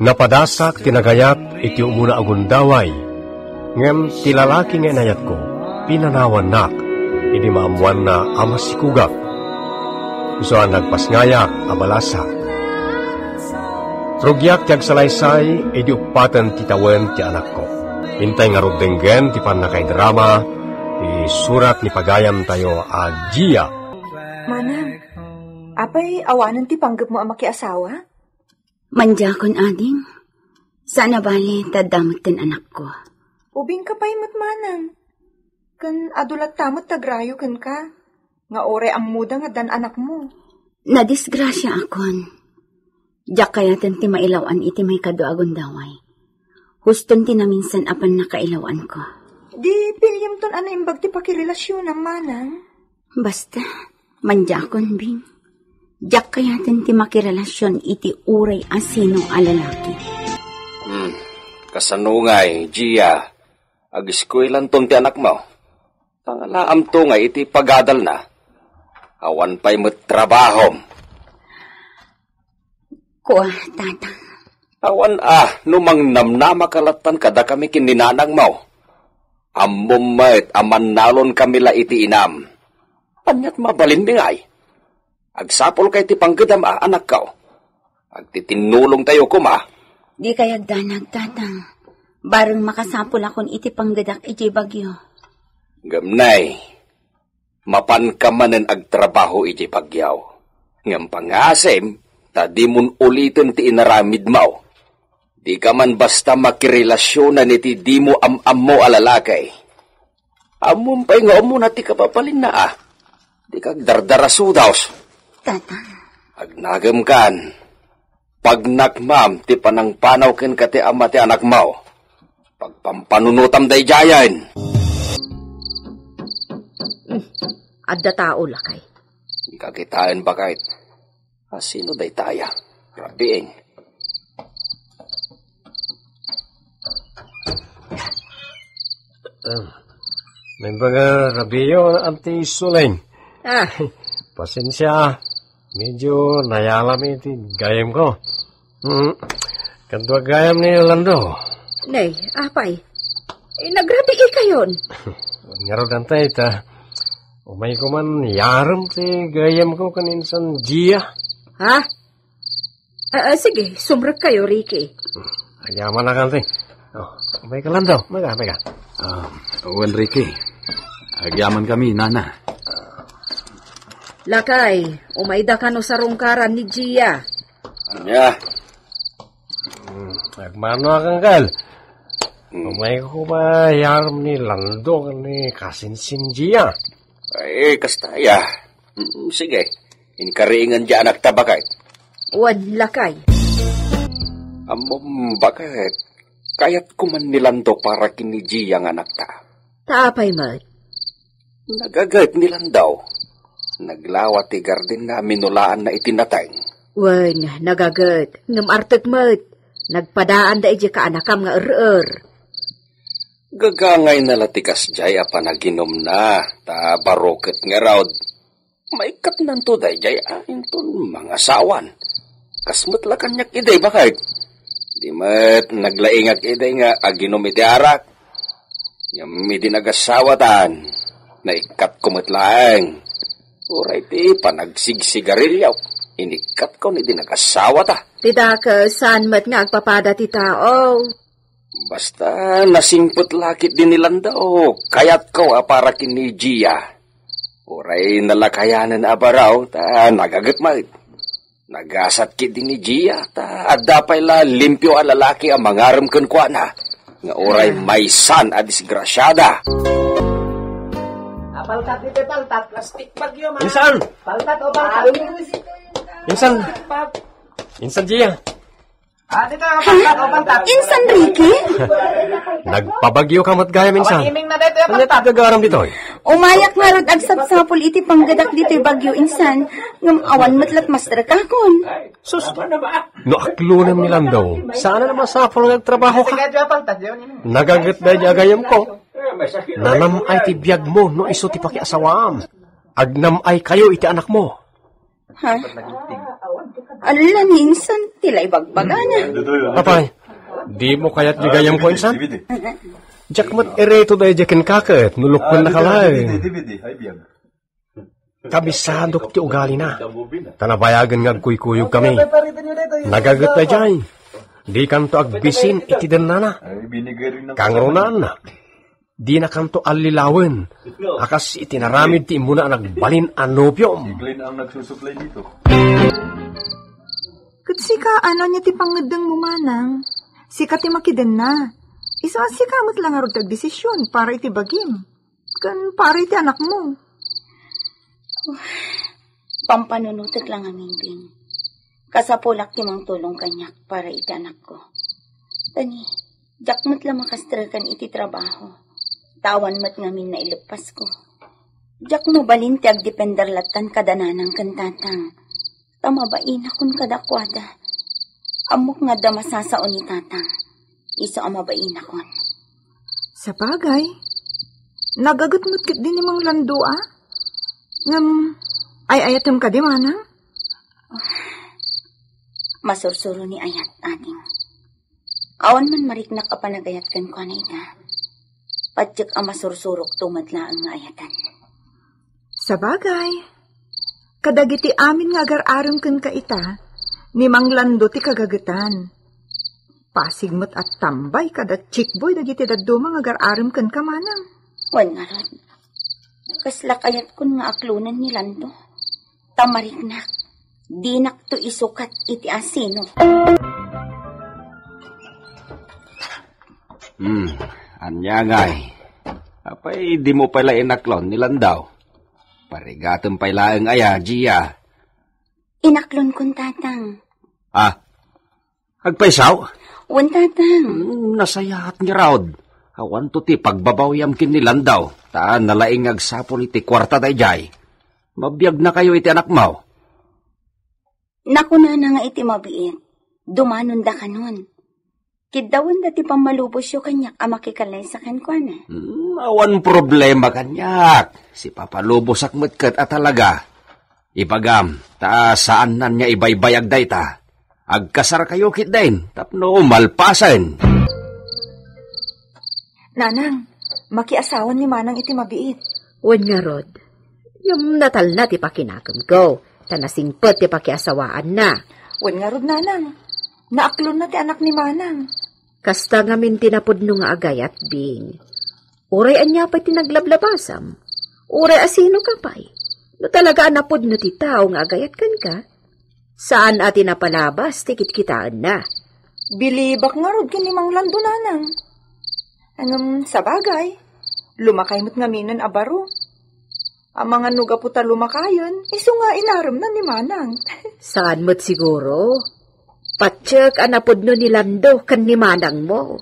Napadasak tinagayat iti umuna agundaway. Ngem tilalaki nga inayat ko, pinanawan nak, idi maamuan na amasikugak. Isuan nagpasngayak, abalasa. Trugyak tiyag salaysay, idi upatan titawan ti anak ko. Hintay nga rugdenggen ti panakay drama, surat ni pagayam tayo Gia. Manang, apay awanan ti panggap mo ang makiasawa? Manjakon ading, sana bali tadamot tin anak ko. Ubing ka pa'y matmanang. Kan adulat tamot tagrayo kan ka. Nga ore ang muda nga dan anak mo. Nadisgrasya akon. Diyak kayatan ti mailawan iti may kadoagon daway. Huston ti naminsan apan nakailawan ko. Di pilyam ton ano imbag ti pakirelasyon ang manang? Basta, manjakon bing. Diyak kayatan ti makirelasyon iti uray asino alalaki. Kasanungay, Gia. Agiskuilan ton ti anak mo. Tangalaam to nga iti pagadal na. Awan pa'y mo't trabahom. Kuha, tatang. Awan numang namnama kalatan kada kami kininanang mo. Amumait aman nalon kami la iti inam. Anyat mabalin bingay. Agsapol kay ti panggedam anak ko. Agtitinulong tayo kuma. Di kayag danag, tatang. Barang makasapol akon iti panggedak iti bagyo. Gamnay, mapan ka manen agtrabaho iti bagyaw. Ngam pangasim, ta di mun ulitin ti inaramid mo. Di ka man basta makirelasyonan iti di mo am mo alalakay. Amum pa'y nga mo na ti kapapalin na Di kag dardarasudaws. Tatang. Agnagam kan. Pag nakmam, ti panangpanaw ken ka ti ama ti anak mo. Pagpampanunutam day jayan. Adda tao lakay. Kakitaan ba kahit? Sino day taya? Grabeing. May baga rabiyo anti suleng. Pasensya. Medyo nayalam iti gayam ko. Kantua gayam ni Lando. Nay, apay. Nagrabi kayon. Ngarodan tayo ta. Umay ko man yaram ti gayam ko kaninsan Gia. Ha? Sige, sumrag kayo, Ricky. Ayaman na kanti. Umay ka Lando. Maga. Enrique. Agyaman kami, nana. Lakay, umayda ka no sa rungkaran ni Gia. Anya? Nagmano akang gal. Umay ko ba yaram ni Lando ni kasinsin Gia? Ay, kastaya. Sige, inkariingan dyan anak tabakay. Wan, lakay. Bakit? Kaya't kuman ni Lando para kini Gia ang anak ta. Taapay, Mat. Nagagayt ni Lando. Naglawat ti garden na minulaan na itinatay. Wan, nagagat. Ngam artet, Mat. Nagpadaan da iji ka anakam nga Gagangay na latikas jay apanaginom na. Ta baroket nga raod. Maikat nanto day jay aintun mga sawan. Kasmet la kanyak iday bakit? Di mat naglaingag iday nga aginom iti arak. Yami di nagasawatan. Naikat kumatlaeng. Uray ti panagsigsigarilyaw. Inikat ko ni di nagasawa ta. Tida ka saan mat nga agpapada ti tao. Basta nasingput lakit din nilang daw. Kayat ko para kini Gia. Uray nalakayanan abaraw ta nagagatmait. Nagasat kit din ni Gia ta adapay la limpyo a lalaki ang mangaram ken kwa na. Nga uray may san a disgrasyada. Paltat dito, paltat. Plastic bagyo, man. Insan! Paltat o paltat. Insan! Insan Gia! Dito, paltat o paltat. Insan Ricky? Nagpabagyo ka mat gayam insan. Iming na dito, Ano paltat. tagagaram dito eh? Umayak nga rod agsapsapol iti panggadak dito bagyo insan. Ngam awan matlat mastra kakon. Sus! No aklunan ni Lando. Sana naman sapol nagtrabaho ka. Sige, paltat. Yun. Nagagat na gayam ko. Nanam ay ti biyag mo no iso ti pakiasawam. Agnam ay kayo iti anak mo. Ha? Ala, minsan, tila'y bagbagana. Apay, di mo kaya't ligayam ko, insan? Jak mo't ereto dahi jakin kaket, nulukpan na kalay. Kabisado ti ugali na. Tanabayagan nga kuy-kuyog kami. Nagagat na jay. Di kanto agbisin iti denana. Kangronan na. Di na kanto alilawen. Akas itinaramid ti imuna nagbalin anopiom. ang nagsusuplay dito. Kasi ka, ano niya ti pangadang mumanang. Sika ti makiden na. Isa sika mo't lang arod tag-desisyon para iti bagim. Kan para iti anak mo. Pampanunutik lang ang Bing. Kasapulak ti mang tulong kanyak para iti anak ko. Tani, jakmat lang makastrakan iti trabaho. Tawan mat ngamin na ilupas ko. Jak mo balin ti agdependerlatan kadananang kantatang. Tamabain akon kadakwada. Amok nga da masasaon ni tatang. Iso amabain akon. Sa bagay, nagagatmut kit din ni Mang Lando, ah? Ay ayatem ka di, manang? Masursuro ni ayat, ating. Awan man mariknak a panagayat kan ko na ita. Padyak ang masursurok tumadla ang ayatan. Sa bagay, kadagiti amin nga agar-aram kan ka ita, ni Mang Lando ti kagagatan. Pasigmot at tambay kada chickboy dagiti dadumang agar-aram kan ka, manang. Wan nga rod. Kaslak ayat kun nga aklunan ni Lando. Tamariknak. Dinak to isukat iti asino. Anyagay. Apay, di mo pala inaklon ni Landaw. Parigatong pala ang aya, Gia. Inaklon kun tatang. Ah, agpaisaw? Wan tatang. Nasayahat ni Raud. Awan to ti pagbabawyam kin ni Landaw. Taan nalaing agsapon iti kwarta day jay. Mabiyag na kayo iti anak mo. Nakuna na nga iti mabiit. Dumanon da kanon. Kidawan da ti pamalubos yo kanyak amakikalay sa kankwana. Awan problema kanyak. Si papalubos akmetket at talaga. Ibagam, ta saan nan niya ibaybayag day ta. Agkasar kayo kit din. Tapno malpasan. Nanang, makiasawan ni manang iti mabiit. Wan nga rod, yung natal na ti pakinakam ko, tanasingpet ti pakiasawaan na. Wan nga rod, nanang, naaklon na ti anak ni manang. Kasta ngamin tinapod no nga agayat, Bing. Uray anya pa tinaglablabasam. Uray asino ka pa'y. No talaga anapod no ti tao nga agayat kan ka. Saan ati napalabas, tikit kitaan na. Bilibak nga rod kin ni Mang Lando, nanang. Sa bagay, lumakay mo't ngaminan abaro. Ang mga nuga puta lumakayon, iso nga inaram na ni manang. Saan mo't siguro? Patsyak anapod no ni Lando kan ni manang mo.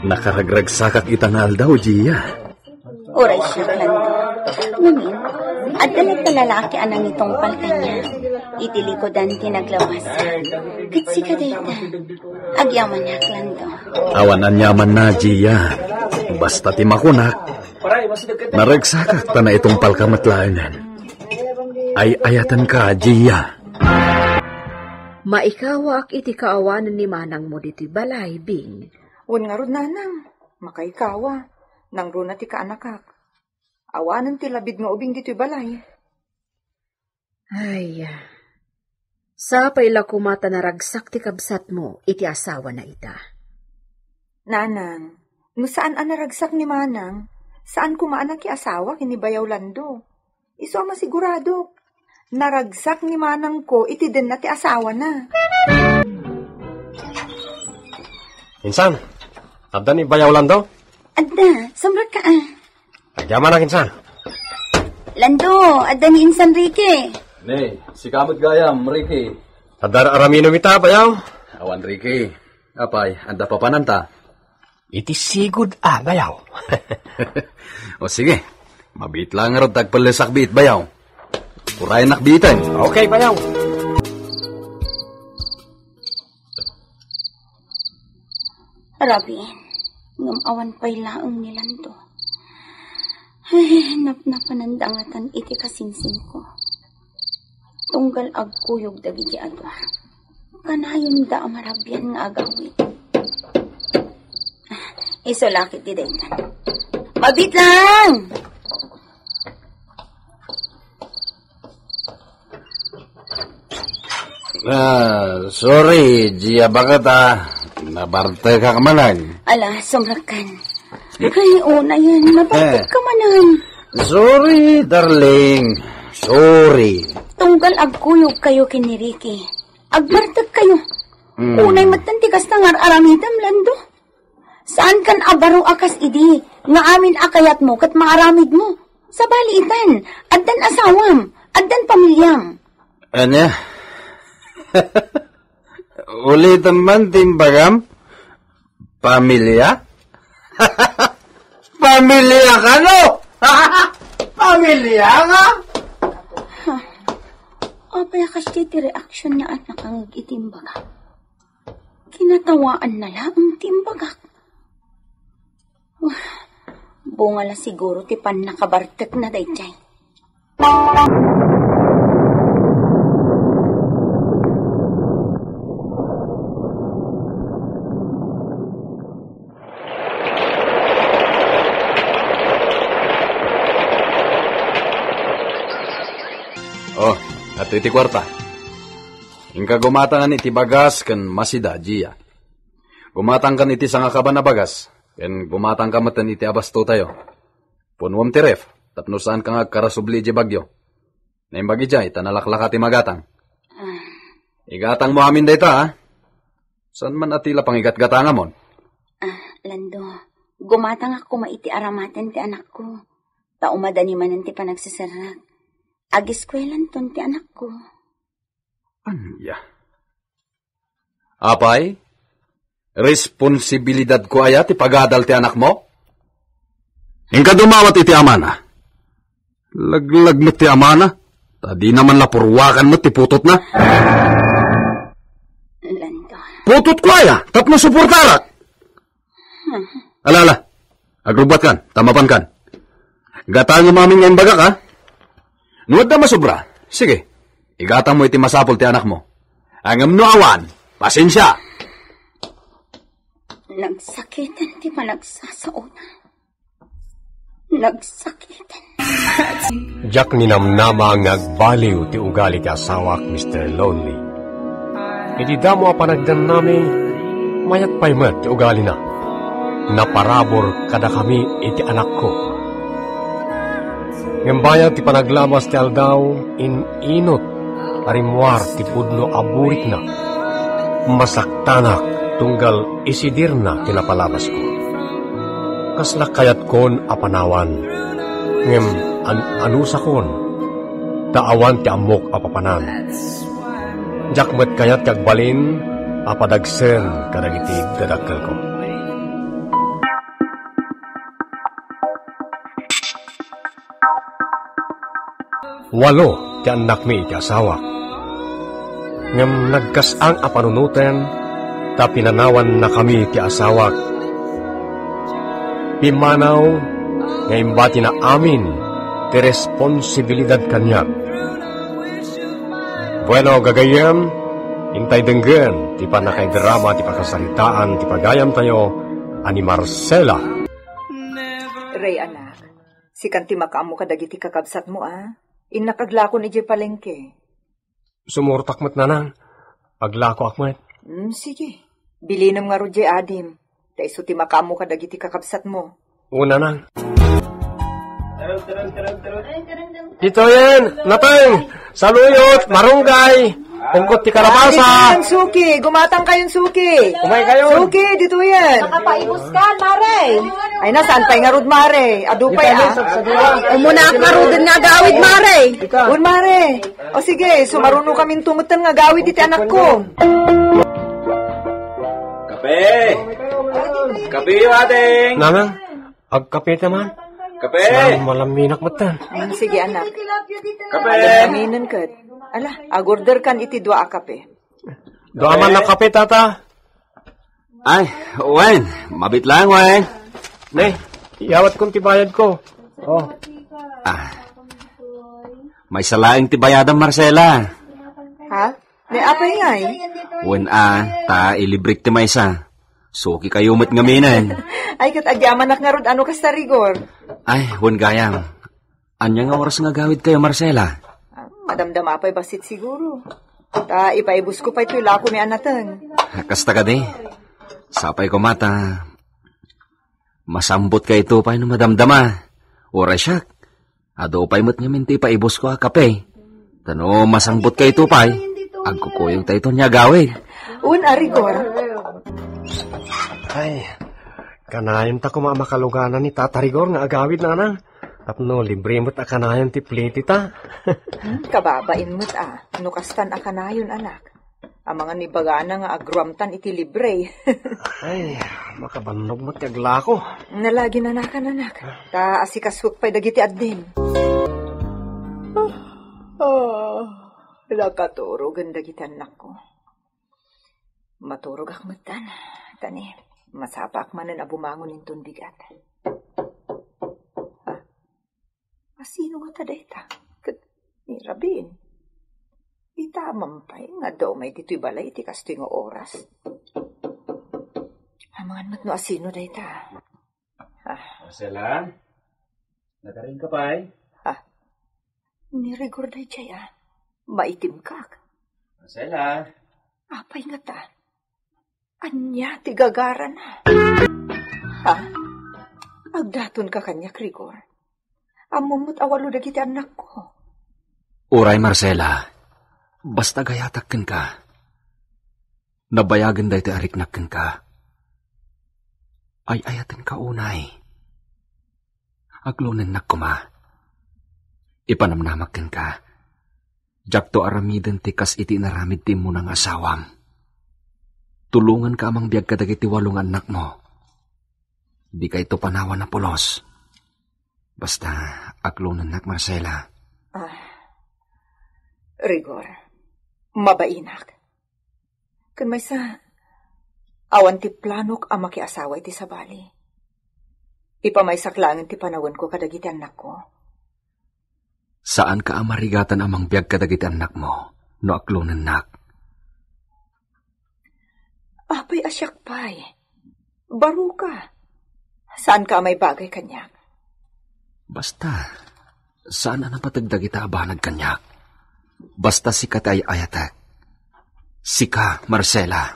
Nakaragragsakak itangal daw, Gia. Uray siya, Lando. Ngamin, at nagtalalaki anang itong palkanya. Itilikodan tinaglawas. Kitsi ka dita. Agyaman niya, Lando. Awanan yaman na, Gia. Basta timakunak. Naragsakak ta na itong palkamatlanan. Ay ayatan ka, Gia. Maikawak iti kaawanan ni manang mo diti balay, Bing. Wan nga rod, nanang, makaikawa, nang runa ti kaanakak. Awanan ti labid nga ubing dito'y balay. Ay, sa paila kumata naragsak ti kabsat mo, iti asawa na ita. Nanang, no saan ang naragsak ni manang, saan kumaanak ki asawa kinibayaw Lando. Iso ang masigurado, naragsak ni manang ko, iti din na ti asawa na. Insan, adda ni bayaw Lando? Adda, sumrat ka ah. Agyaman na, Insan. Lando, adda ni Insan Ricky. Ne, si kamot gayam, Ricky. Adda aramino mita, bayaw? Awan, Ricky. Apay, anda pa pananta. Iti sigud, bayaw. O sige, Mabit lang nga rin tagpalisak biit bayaw. Kuray nakbitan. Okay, bayaw. Rabin, ngamawan pa'y laang nilando. Ay, napanandangatan iti kasinsin ko. Tunggal agkuyog dagiti adwa. Kanayon da amarabyan nga agawin. Isolakit di daytan. Mabit lang! Sorry, Gia, bakit nabarte ka kamanan? Ala, sumrakan. Ay, una yan. Nabatik ka manan. Sorry, darling. Sorry. Tunggal agkuyog kayo kini Ricky. Agbartag kayo. Unay matantikas na nga aramitam lando. Saan kan abaro akas idi? Nga amin akayat mo kat maaramid mo. Sa baliitan. Addan asawam. Addan pamilyam. Ano? Ulitan man, timbagam? Pamilya? Pamilya ka, no? Pamilya nga? Apay kasi ti reaksyon na anak ang itimbaga. Kinatawaan na lang ang timbagak. Bunga la siguro ti pan nakabartek na dayjay. Oh, ato iti kwarta. Ingka gumatangan iti bagas kan masida, Gia. Gumatang kan iti sanga kaban na bagas. Ken gumatang ka matan iti abasto tayo. Punwam ti ref, tapno saan ka nga karasubli di bagyo. Naimbagi jay, tanalaklaka ti magatang. Igatang mo amin dayta, ha? San man atila pang igat-gatanga mon? Lando, gumatang ako maiti aramaten ti anak ko. Taumadani man ti panagsasarak. Agiskwelan ton ti anak ko. Anya? Apay? Responsibilidad ko aya ti pagadal ti anak mo? Ingka dumawat iti amana. Laglag mo ti amana? Tadi naman lapurwakan mo ti putot na. Lando. Putot ko aya, tapno suportarak. Alala, agrubat kan, tamapan kan. Gatang nga maming ngayon baga ka. Nuwad na masobra. Sige, igatang mo iti masapol ti anak mo. Ang amnuawan, pasensya. Nagsakitan ti panagsasauna. Nagsakitan. Jack ninamnama ang nagbaliw ti ugali ti asawak, Mr. Lonely. Idi damo a panagdan nami, mayat paymet ti ugali na. Naparabor kada kami iti anak ko. Ngembaya ti panaglamas ti aldaw, inot, arimwar ti pudno aburik na. Masaktanak, tunggal isidir na tinapalabas ko. Kasla kayat kon apanawan, ngem anusa kon, taawan ti amok apapanan. Jakmet kayat kagbalin, apadagsen kadagiti dadakkel ko. Walo ti anak mi iti asawa. Ngem nagkasang apanunuten, ta pinanawan na kami ti asawak. Pimanaw, nga imbati na amin ti responsibilidad kanya. Bueno, gagayam, intay denggen, ti panakay drama, ti pakasalitaan, ti pagayam tayo, ani Marcela. Ray, anak, si kanti makaamo ka dagiti kakabsat mo, Inakaglako ni Jay palengke. Sumurtak mat na nang. Aglako akmet. Sige. Bilinam nga ro Jay adim. Dahil ti makaamo ka dagiti kakabsat mo. Una nang. Ito yan, natang, saluyot, marunggay, ungkot ti kalabasa. Dito Suki, gumatang kayong Suki. Umay kayo. Suki, dito yan. Nakapaibuskan, Mare. Ay na, saan pa'y nga rod, Mare? Adupay, Umuna ak marudin nga gawid, Mare. Un, Mare. O sige, sumaruno kaming tumutan nga gawid iti anak ko. Kape! Kape yung ating! Nanang, agkapit naman. Kape! Sa malaminak matan. Sige, anak. Kape! Aminan ka. Ala, agorder kan iti dua a kape. Doaman na kape, tata. Ay, Wen, mabit lang, Wen. Ne, iyawat kong tibayad ko. Oh, May salaing tibayadang Marcela. Ha? Ne, apay nga eh. Wen ta ilibrik ti maysa. Suki kayo met ngaminan. Ay, kat agyaman nga rod ano kas tarigor. Ay, Wen gayam. Anya nga oras nga gawid kayo, Marcela? Madamdam apay basit siguro. Ta ipaibus ko pa ito ilako mi anatan. Kasta ka di. Sapay ko mata. Masambot ka ito pa no madamdama. Oras siya. Ado pa'y mo't nga minti pa ibos ko kape. Tano masambot ka ito pa'y. Agkukuyong tayo ito niya gawin. Arigor. ay. Kanayon ta kumamakaluganan ni Tata Rigor nga agawid na nang. Tapno, libre mo't akanayon ti pliti ta. Kababain mo't nukastan akanayon anak. Ang mga nibagana nga agruamtan iti libre. Ay, makabanog mo't kagla ko. Nalagi na nakan anak. Ta asikasuk pa'y dagiti addin. Nakaturog ang dagiti anak ko. Maturog ak matan. Tani, masapak manan abumangon intong bigat. Sino nga taday ta? Ni Rabin. Itamam pa'y nga daw may dito'y balay iti kasto'y nga oras. Amangan mo't no asino day ta. Marcela? Nagaring ka pa'y? Nirigor day jaya. Maitim kak. Marcela? Apay nga ta. Anya tigagara na. Agdaton ka kanya, Rigor. Amumot awalo dagiti anak ko. Uray, Marcela. Basta gayatakkin ka. Nabayagan dahi ti ariknakkin ka. Ay ayatin ka unay. Aglunin nakuma. Ipanamnamakkin ka. Jak to aramiden ti kas iti naramid ti mo ng asawam. Tulungan ka amang biyag kadagiti walong anak mo. Di ka ito panawan na pulos. Basta, aklunan nak, Marcela. Rigor, mabainak. Kan may sa, awan ti planok ang makiasawa iti sabali. Ipamaysaklangan ti panawan ko kadagiti anak ko. Saan ka amarigatan amang biyag kadagiti anak mo, no aklunan nak? Apay asyak pa'y. Baro ka. Saan ka may bagay kanyak? Basta, saan na napatagdag ita abanag kanyak? Basta sika tayo ayatak. Sika, Marcela.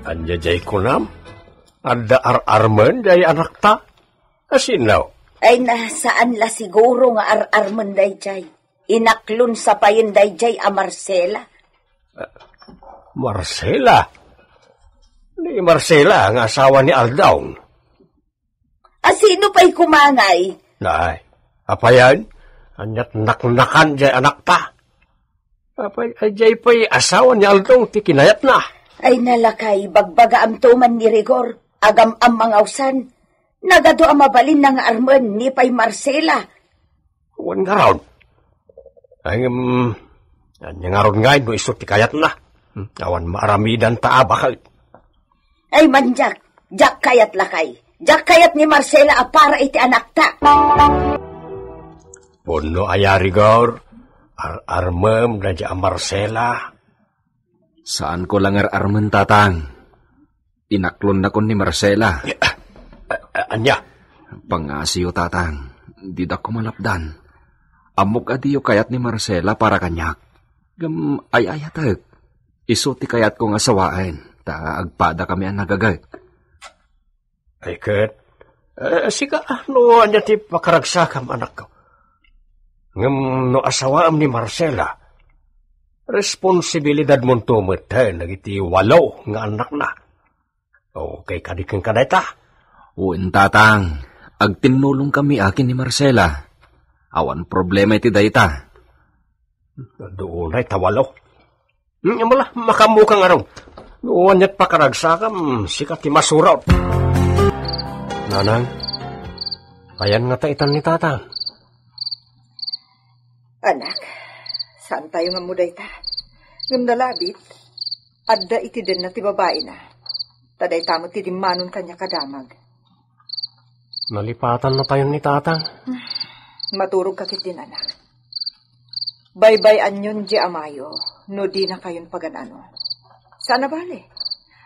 Anya jay kunam? Ada ar-arman jay anak ta? Asinaw? Ay nasaan la siguro nga ar-arman day jay. Inaklon sa payin day jay a Marcela. Marcela? Ni Marcela ang asawa ni Aldaw. Sino pa'y kumangay? Nay, apayan? Anyat naknakan jay anak ta. Apay, jay pa'y asawa ni Aldong ti kinayat na. Ay nalakay, bagbaga am tuman ni Rigor, agam am mangawsan. Nagado ang mabalin ng arman ni pa'y Marcela. Huwag nga raon. Ay, anya nga raon nga, no iso ti kayat na. Awan maaramidan ta bakal. Ay manjak, jak kayat lakay. Jak kayat ni Marcela para iti anak ta. Puno ayari gaur, ar-armem na dya Marcela. Saan ko lang ar-armen tatang? Inaklon na ko ni Marcela. Anya? Pangasiyo tatang, di da ko malapdan. Amok adiyo kayat ni Marcela para kanyak. Gam ay-ayatag. Iso ti kayat kong asawain, ta agpada kami ang nagagay. Ay, Kurt, sika, no, anya ti pakaragsakam anak ko. Ngam, no, asawaam ni Marcela, responsibilidad mo tumit, nagiti 8 nga anak na. Okay, kadikin ka na ita. Uwin tatang, agtinulong kami akin ni Marcela. Awan problema iti dayta. Doon ay tawalo. Mula, makamukang araw. Noon ya't pakaragsakam, sika ti masuraw. Nanang, ayan nga taitan ni tatang. Anak, saan tayo nga muday ta? Ngam nalabit, adda iti din na ti babae na. Taday tamot ti dimanon kanya kadamag. Nalipatan na tayo ni tatang. Maturog kakit din, anak. Baybayan yun di amayo, no di na kayon paganano. Sana bale,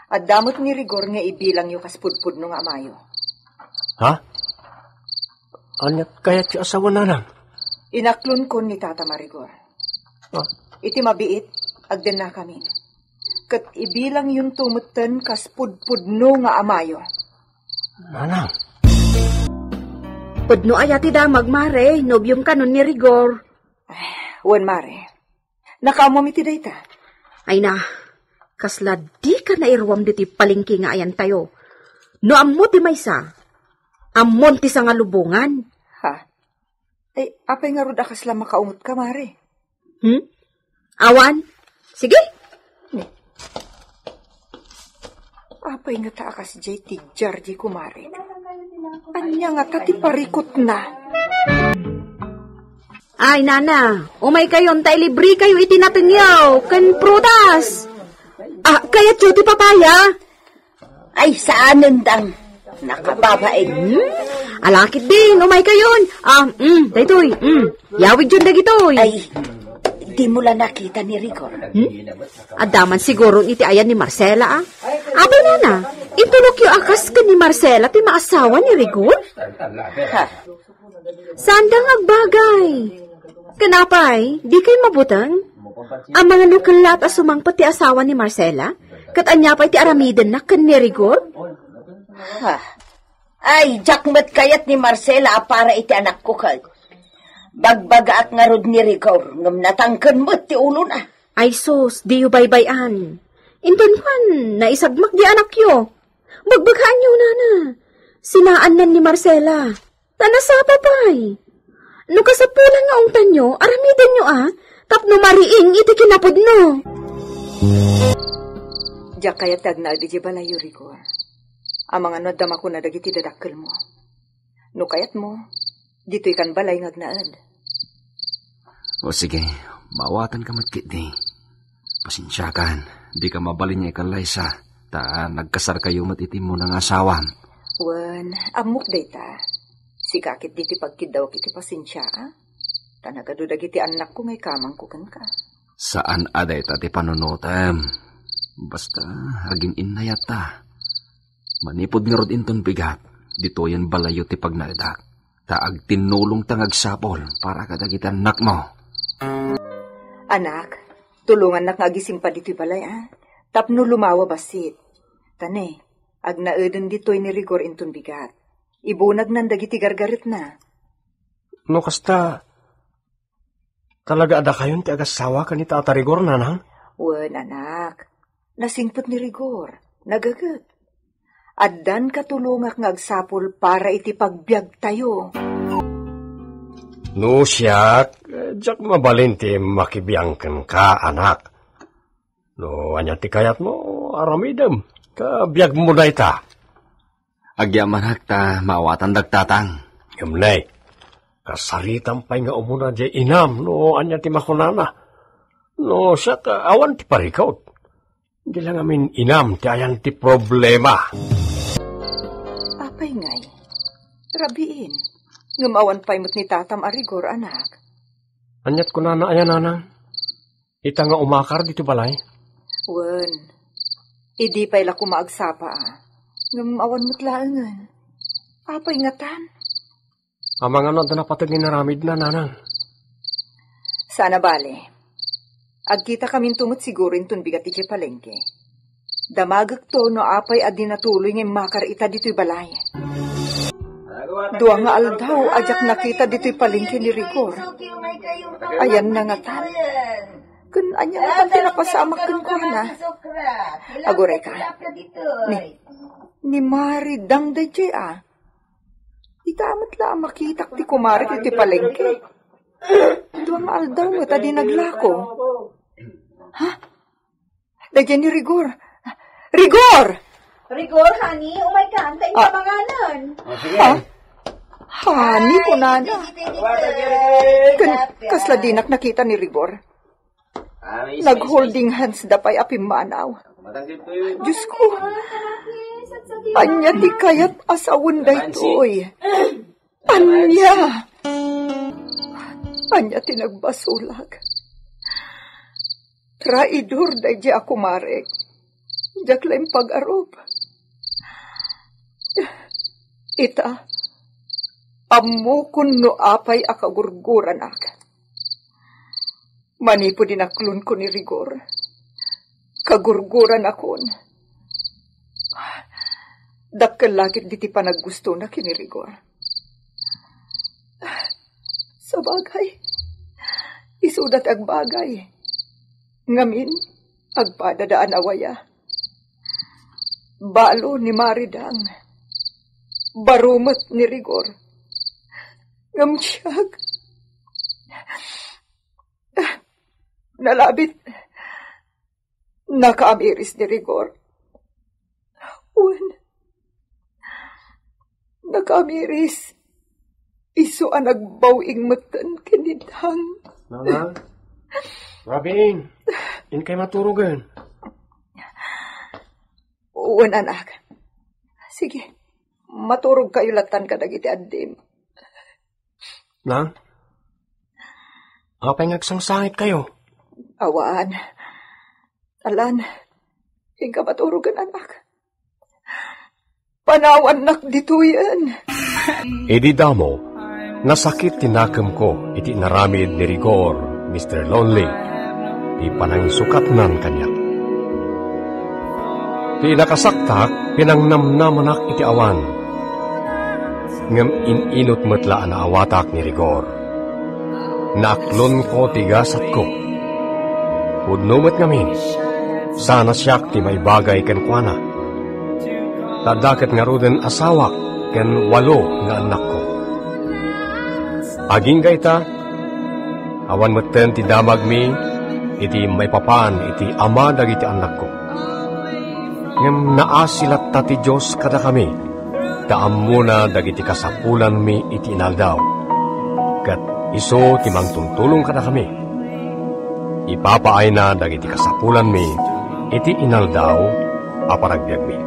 at damot ni Rigor nga ibilang yung kaspudpud nung amayo. Ha? Anyat kaya ti asawa nanang? Inaklon ko ni Tata Marigor. Iti mabiit, agden na kami. Kat ibilang yung tumutan kaspudpudno nga amayo. Nanang? Pudno ayati damag, mare. Nobyong kanon ni Rigor. Wan, mare. Nakamamiti day ta. Ay na, kasla di ka na irwam diti palingki nga ayan tayo. No ammo ti maysa. Ammon ti sa nga lubungan. Ha? Ay, apay nga rod akas lang makaungot ka, mare. Awan? Sige. Apay nga taakas jay tigjar di kumare. Anya nga tati parikot na. Ay, nana, umay kayon, tay libre kayo itinatingyaw, kan prutas. Kaya ti papaya? Ay, saan nandang? Nakababain. Alakit din, umay kayon. Daytoy, yawid yun dagitoy. Ay, di mo lang nakita ni Rigor. Adaman siguro iti ayan ni Marcela, Abay, nana, itulok yung akas ka ni Marcela, ti maasawa ni Rigor? Ha? Sandang agbagay. Kanapay, di kayo mabutang? Ang mga nukalat at sumangpat ti asawa ni Marcela, kat anya pa ti aramiden na kan ni Rigor? Ha? Ay, jakmat kayat ni Marcela para iti anak ko kag. Bagbaga at nga rod ni Rigor, ngam natangkan mo ti ulo na. Ay sus, di yu baybayan. Inton pan, naisagmak di anak yo. Bagbaghaan yo, nana. Sinaan nan ni Marcela. Tanasapa pa'y. No kasapulan nga ang tanyo, aramidan nyo tapno mariing iti kinapod no. Diyak kaya tagnal di balayo, Rigor. Ang mga nodama ko na dagiti dadakkel mo. No kayat mo, dito ikan balay ngagnaad. O sige, mawatan ka matkit di. Pasensya kan, di ka mabalin niya ikalay ta nagkasar kayo matitim mo ng asawan. Wan, amok dayta. Si kakit diti pagkidaw kiti pasensya, Tanagado dagiti anak ko ngay kamang kukan ka. Saan aday ti panunutem? Basta, agin inayata. Manipod nga rod inton bigat, dito yan balayo ti pagnaidak. Taag tinulong tangag sapol para kadagiti anak mo. Anak, tulungan nak ngagising pa dito'y balay, Tapno lumawa basit. Tane, ag naeden dito'y ni Rigor inton bigat. Ibunag nan dagiti gargarit na. No kasta, talaga ada kayon ti agasawa ka ni Tata Rigor, nanang? Wan, anak. Nasingpot ni Rigor. Nagagat. Addan katulungak ngagsapol para iti pagbiag tayo. No siyak, jak mabalin ti makibiyangken ka, anak. No, anya ti kayat mo, aramidem. Kabiyag mo na ita. Agyaman ta, maawatan dagtatang. Yamnay, kasaritan pa'y nga umuna di inam, no, anya ti makunana. No, siyak, awan ti parikaw. Hindi lang amin inam, ti ayan ti problema. Apay ngay, rabiin. Ngumawan pa'y mo't ni Tatam Arigor, anak. Anyat ko na ayan, nanang. Ita nga umakar dito balay. Wan, idi pa'y lako maagsapa, Ngumawan mo't laangan. Apay nga tan. Ang mga nod na patagin na ramid na, nanang. Sana bale. Agkita kaming tumot siguro intun bigat iti palengke. Damagak to no apay adi natuloy ng makar ita dito'y balay. Dua nga aldaw, ajak nakita dito'y palengke ni Rigor. Ayan na nga tan. Kun anya nga tan tinapasamak kun ko na. Agore ka. Ni Mari dang dayjay Itamat la makitak ti kumari iti palengke. Dua nga aldaw nga tadi naglako. Ha? Dayjay ni Rigor. Rigor! Rigor, honey, umay ka, antayin ka mangalan. Ha? Hani ko, nana. Kasla dinak nakita ni Rigor. Nag-holding hands dapay apimanaw. Diyos ko. Anya di kayat asawon da ito'y. Anya. Anya tinagbasulag. Traidor da di ako marek. Diyak lang pag-arop. Ita. Amo kun no apay akagurguran ak. Manipo din aklon ko ni Rigor. Kagurguran akon. Dakkel lagit diti pa naggusto na kini Rigor. Sa bagay, isudat ag bagay. Ngamin, agpadadaan awaya. Balo ni Maridang. Barumat ni Rigor. Ngamsiyag. Nalabit. Nakaamiris ni Rigor. Nakaamiris. Iso ang nagbawing matan kinidang. Nana? Rabin, in kay maturugan. Uwan, anak. Sige, maturog kayo latan ka dagiti addim. Nang? Apay ngagsangsangit kayo? Awan. Alan, hingga maturugan, anak. Panawan nak dito yan. Edi damo, nasakit tinakam ko iti naramid ni Rigor, Mr. Lonely, di panangisukat nan kanya. Di nakasaktak, pinangnamnamanak iti awan. Ngam ininot matlaan na awatak ni Rigor. Naaklon ko tigasat ko. Udnumat ngamin, sana siyak ti may bagay ken kuana. Tadaket nga ruden asawak ken 8 nga anak ko. Aging gaita, awan maten ti damag mi, iti may papan iti ama dagiti anak ko. Ngem naasilat ta ti Diyos kada kami, taam muna dagiti kasapulan mi iti inaldaw. Kat iso timang tuntulong kada kami. Ipapaay na dagiti kasapulan mi iti inaldaw aparagbiag mi.